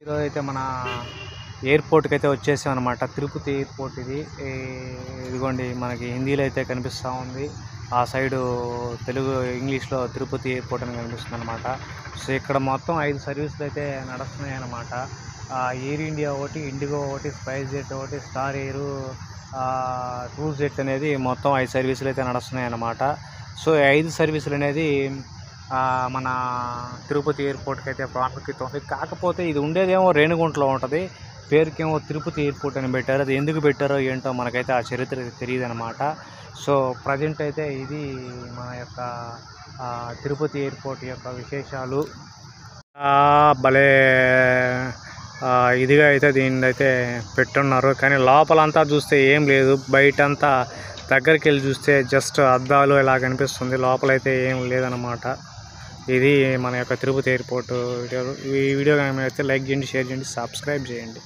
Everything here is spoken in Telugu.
ఈరోజు అయితే మన ఎయిర్పోర్ట్కి అయితే వచ్చేసాం అనమాట. తిరుపతి ఎయిర్పోర్ట్ ఇది. ఇదిగోండి మనకి హిందీలో అయితే కనిపిస్తూ ఉంది. ఆ సైడు తెలుగు ఇంగ్లీష్లో తిరుపతి ఎయిర్పోర్ట్ అని కనిపిస్తుంది అనమాట. సో ఇక్కడ మొత్తం 5 సర్వీసులు అయితే నడుస్తున్నాయి అన్నమాట. ఎయిర్ ఇండియా ఒకటి, ఇండిగో ఒకటి, స్పైస్ జెట్ ఒకటి, స్టార్ ఎయిర్, క్రూజ్ జెట్ అనేది మొత్తం 5 సర్వీసులు అయితే నడుస్తున్నాయి అన్నమాట. సో 5 సర్వీసులు అనేది మన తిరుపతి ఎయిర్పోర్ట్కి అయితే ప్రాముఖ్యత ఉంది. కాకపోతే ఇది ఉండేదేమో రేణిగుంటలో ఉంటుంది, పేరుకేమో తిరుపతి ఎయిర్పోర్ట్ అని పెట్టారు. అది ఎందుకు పెట్టారో ఏంటో మనకైతే ఆ చరిత్ర తెలియదు అనమాట. సో ప్రజెంట్ అయితే ఇది మన యొక్క తిరుపతి ఎయిర్పోర్ట్ యొక్క విశేషాలు. భలే ఇదిగా అయితే దీన్ని అయితే పెట్టున్నారు. కానీ లోపలంతా చూస్తే ఏం లేదు, బయటంతా దగ్గరికి వెళ్ళి చూస్తే జస్ట్ అద్దాలు ఇలా కనిపిస్తుంది, లోపలైతే ఏం లేదనమాట. ఇది మన యొక్క తిరుపతి ఎయిర్పోర్ట్ వీడియో. ఈ వీడియో కానీ అయితే లైక్ చేయండి, షేర్ చేయండి, సబ్స్క్రైబ్ చేయండి.